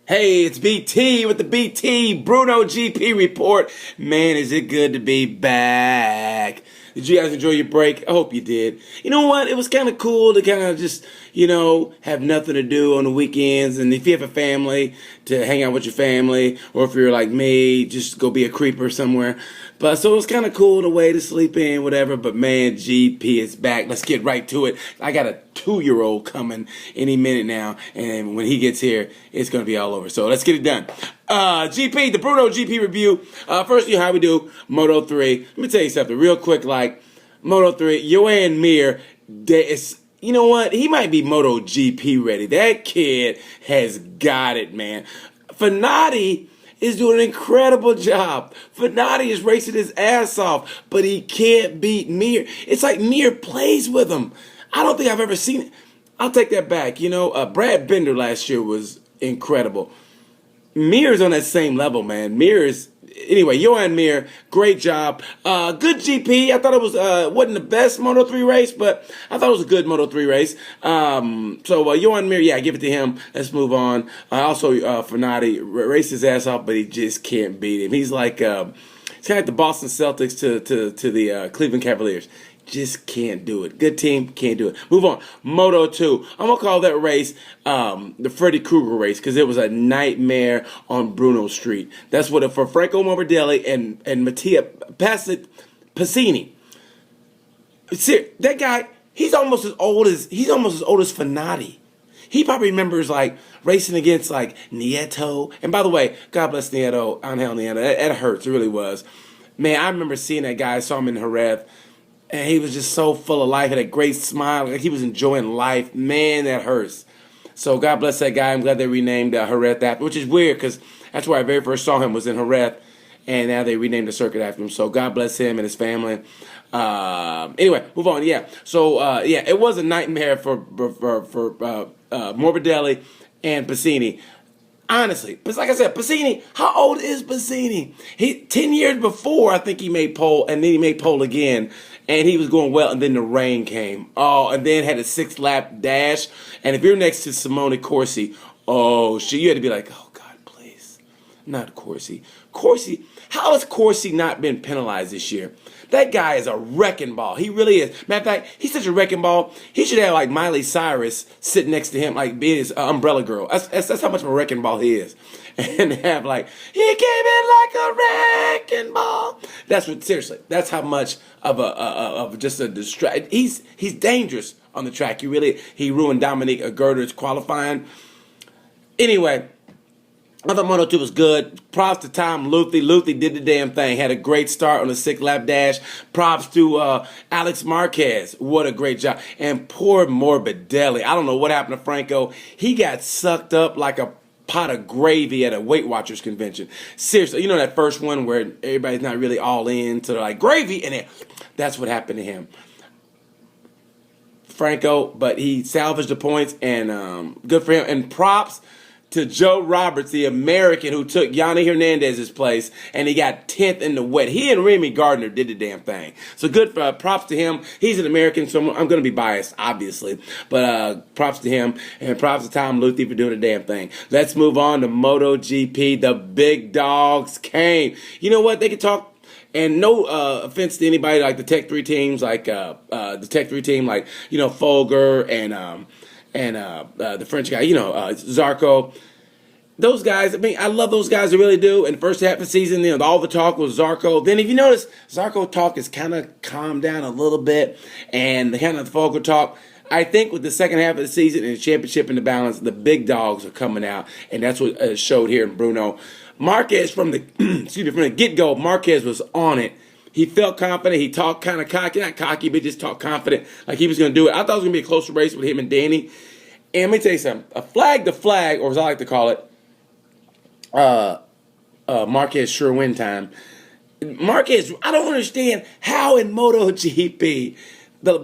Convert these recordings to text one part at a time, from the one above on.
Hey, it's BT with the BRNO GP report. Man, is it good to be back. Did you guys enjoy your break? I hope you did. You know what? It was kind of cool to kind of just, have nothing to do on the weekends. And if you have a family, to hang out with your family. Or if you're like me, just go be a creeper somewhere. But so it was kind of cool in a way to sleep in, whatever. But man, GP is back. Let's get right to it. I got a 2-year-old coming any minute now. And when he gets here, it's going to be all over. So let's get it done. GP, the BRNO GP review. First, how we do Moto 3. Let me tell you something real quick. Like Moto 3, Johan Mir, you know what? He might be Moto GP ready. That kid has got it, man. Fanati is doing an incredible job. Fanati is racing his ass off, but he can't beat Mir. It's like Mir plays with him. I don't think I've ever seen it. I'll take that back. Brad Bender last year was incredible. Mir's on that same level, man. Anyway, Johan Mir, great job. Good GP. I thought it wasn't the best Moto 3 race, but I thought it was a good Moto 3 race. Johan Mir, yeah, give it to him. Let's move on. Also, Fanati raced his ass off, but he just can't beat him. He's like, it's kind of like the Boston Celtics to the Cleveland Cavaliers. Just can't do it. Good team, can't do it. Move on. Moto 2. I'm going to call that race the Freddy Krueger race because it was a nightmare on Bruno Street. That's what for Franco Morbidelli and Mattia Passini. See, that guy, he's almost as old as Fanati. He probably remembers like racing against like Nieto. And by the way, God bless Nieto. Angel Nieto. That hurts. It really was. Man, I remember seeing that guy. I saw him in Jerez. And he was just so full of life, had a great smile, like he was enjoying life. Man, that hurts. So God bless that guy. I'm glad they renamed Jerez after, which is weird because that's where I very first saw him was in Jerez, and now they renamed the circuit after him. So God bless him and his family. Anyway, move on. Yeah. So it was a nightmare for Morbidelli and Passini. Honestly, but like I said, Passini, how old is Passini? 10 years before, I think he made pole, and then he made pole again, and he was going well, and then the rain came. Oh, and then had a 6-lap dash, and if you're next to Simone Corsi, you had to be like, oh, God, please, not Corsi. Corsi, how has Corsi not been penalized this year? That guy is a wrecking ball. He really is. Matter of fact, he's such a wrecking ball. He should have like Miley Cyrus sitting next to him, like being his umbrella girl. That's how much of a wrecking ball he is. And have like, he came in like a wrecking ball. Seriously, that's how much of just a distract. He's dangerous on the track. He ruined Dominique Gerder's qualifying. Anyway. I thought Moto 2 was good. Props to Tom Luthi. Luthi did the damn thing. Had a great start on the 6-lap dash. Props to Alex Marquez. What a great job. And poor Morbidelli. I don't know what happened to Franco. He got sucked up like a pot of gravy at a Weight Watchers convention. Seriously, that first one where everybody's not really all in, so they're like, gravy, and that's what happened to him. Franco, but he salvaged the points, and good for him. And props to Joe Roberts, the American who took Yanni Hernandez's place, and he got 10th in the wet. He and Remy Gardner did the damn thing. So good props to him. He's an American, so I'm going to be biased, obviously. But props to him, and props to Tom Luthi for doing the damn thing. Let's move on to MotoGP. The big dogs came. You know what? They can talk. And no offense to anybody like the Tech 3 teams, like Folger and the French guy, Zarco. Those guys, I love those guys, I really do. In the first half of the season, all the talk was Zarco. Then if you notice, Zarco talk has kind of calmed down a little bit. And the kind of Folger talk, I think with the second half of the season and the championship in the balance, the big dogs are coming out. And that's what showed here in Bruno. Marquez, from the get-go, Marquez was on it. He felt confident. He talked kind of cocky. Not cocky, but just talked confident like he was going to do it. I thought it was going to be a closer race with him and Danny. And let me tell you something. A flag to flag, or as I like to call it, Marquez sure win time. Marquez, I don't understand how in MotoGP, the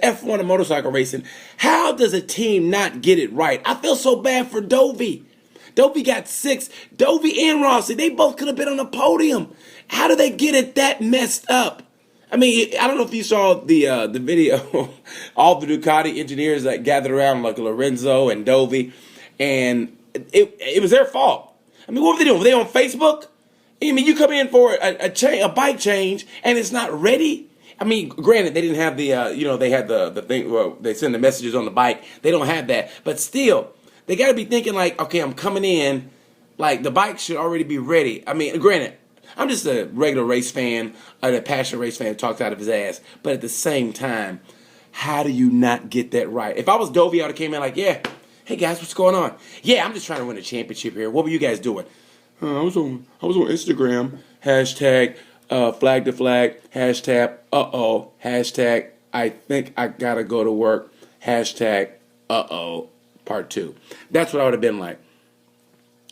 F1 of motorcycle racing, how does a team not get it right? I feel so bad for Dovey. Dovey got 6. Dovey and Rossi, they both could have been on the podium. How do they get it that messed up? I mean, I don't know if you saw the video, all the Ducati engineers that gathered around like Lorenzo and Dovey, and it was their fault. I mean, what were they doing? Were they on Facebook? I mean, you come in for a bike change and it's not ready. I mean, granted, they didn't have the, they had the thing, well, they send the messages on the bike. They don't have that. But still, they got to be thinking like, okay, I'm coming in, like the bike should already be ready. I mean, granted, I'm just a regular race fan, a passionate race fan who talks out of his ass. But at the same time, how do you not get that right? If I was Dovey, I would have came in like, yeah, hey guys, what's going on? Yeah, I'm just trying to win a championship here. What were you guys doing? I was on Instagram, hashtag flag to flag, hashtag hashtag I think I gotta go to work, hashtag part 2. That's what I would have been like.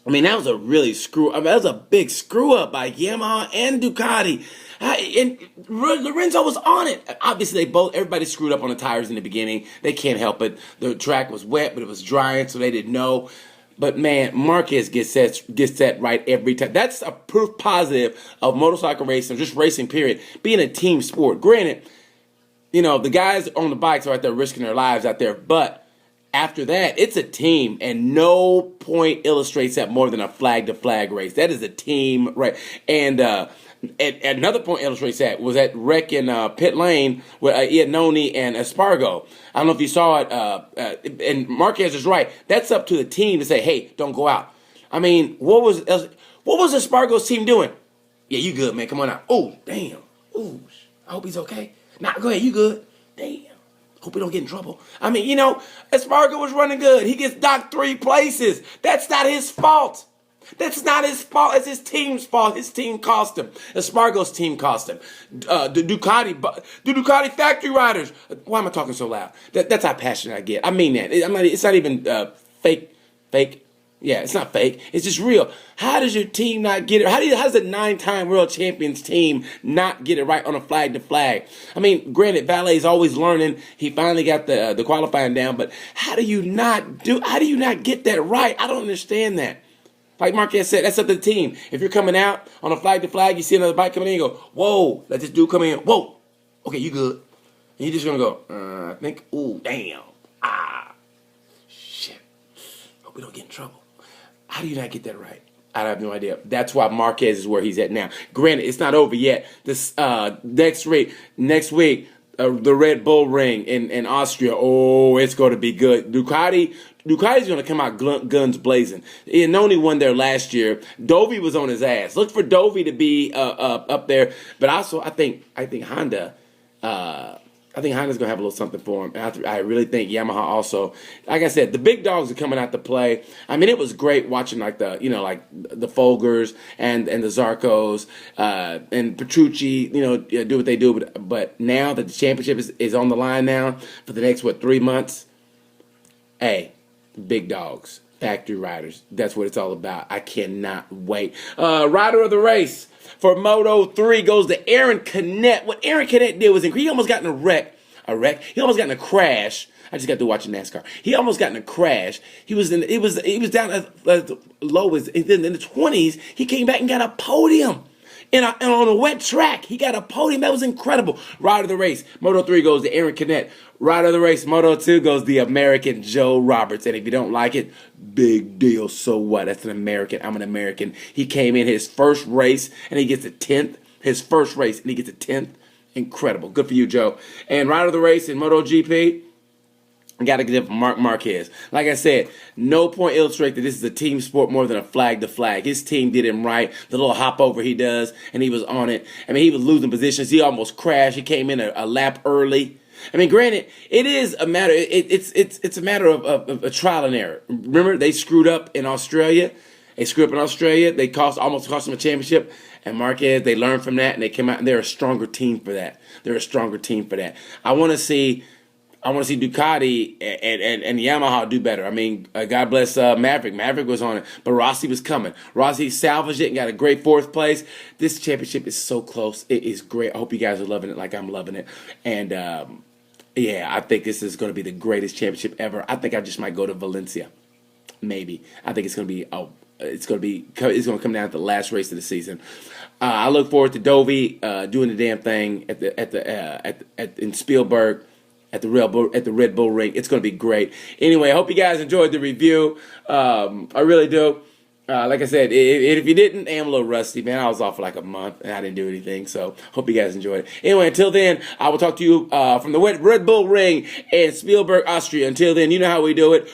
I mean, that was that was a big screw up by Yamaha and Ducati. And Lorenzo was on it. Obviously, everybody screwed up on the tires in the beginning. They can't help it. The track was wet, but it was drying, so they didn't know. But man, Marquez gets that right every time. That's a proof positive of motorcycle racing, just racing period, being a team sport. Granted, the guys on the bikes are out there risking their lives out there, but after that, it's a team, and no point illustrates that more than a flag-to-flag race. That is a team, right? And another point illustrates that was that wreck in pit lane with Iannone and Espargo. I don't know if you saw it, and Marquez is right. That's up to the team to say, hey, don't go out. I mean, what was Espargo's team doing? Yeah, you good, man. Come on out. Oh, damn. Oh, I hope he's okay. Nah, go ahead. You good. Damn. Hope we don't get in trouble. I mean, Espargo was running good. He gets docked 3 places. That's not his fault. That's not his fault. It's his team's fault. His team cost him. Espargo's team cost him. The Ducati factory riders. Why am I talking so loud? That's how passionate I get. I mean that. It's not even fake. Yeah, it's not fake. It's just real. How does your team not get it? How does a 9-time world champions team not get it right on a flag to flag? I mean, granted, Valet's always learning. He finally got the qualifying down, but how do you not get that right? I don't understand that. Like Marquez said, that's up to the team. If you're coming out on a flag to flag, you see another bike coming in, you go, whoa, let this dude come in. Whoa, okay, you good. And you're just going to go, I think, ooh, damn, shit. Hope we don't get in trouble. How do you not get that right? I have no idea. That's why Marquez is where he's at now. Granted, it's not over yet. This next week, the Red Bull Ring in Austria. Oh, it's going to be good. Ducati's going to come out guns blazing. Iannone won there last year. Dovey was on his ass. Look for Dovey to be up there. But also, I think Honda. I think Honda's gonna have a little something for him. And I really think Yamaha also. Like I said, the big dogs are coming out to play. I mean, it was great watching like the Folgers and the Zarcos and Petrucci, do what they do. But now that the championship is on the line now for the next 3 months, hey, big dogs, factory riders. That's what it's all about. I cannot wait. Rider of the race for Moto 3 goes to Aaron Canet. What Aaron Canet did was incredible. He almost got in a wreck. He almost got in a crash. I just got to watch NASCAR. He almost got in a crash. He was down at the low as in the 20s. He came back and got a podium. And on a wet track, he got a podium. That was incredible. Rider of the race, Moto 3 goes to Aaron Canet. Rider of the race, Moto 2 goes the American Joe Roberts. And if you don't like it, big deal. So what? That's an American. I'm an American. He came in his first race, and he gets a 10th. His first race, and he gets a 10th. Incredible. Good for you, Joe. And Rider of the race in MotoGP, I got to give it Marc Marquez. Like I said, no point illustrate that this is a team sport more than a flag to flag. His team did him right. The little hop over he does, and he was on it. I mean, he was losing positions. He almost crashed. He came in a lap early. I mean, granted, it is a matter. It's a matter of a trial and error. Remember, they screwed up in Australia. They almost cost them a championship. And Marquez, they learned from that, and they came out, and they're a stronger team for that. I want to see Ducati and Yamaha do better. I mean, God bless Maverick. Maverick was on it, but Rossi was coming. Rossi salvaged it and got a great 4th place. This championship is so close. It is great. I hope you guys are loving it like I'm loving it. And yeah, I think this is going to be the greatest championship ever. I think I just might go to Valencia. Maybe. I think it's going to be. It's going to come down to the last race of the season. I look forward to Dovey doing the damn thing in Spielberg at the Red Bull Ring. It's going to be great. Anyway, I hope you guys enjoyed the review. I really do. Like I said, if you didn't, I'm a little rusty, man. I was off for like a month and I didn't do anything. So hope you guys enjoyed it. Anyway, until then, I will talk to you from the Red Bull Ring in Spielberg, Austria. Until then, you know how we do it.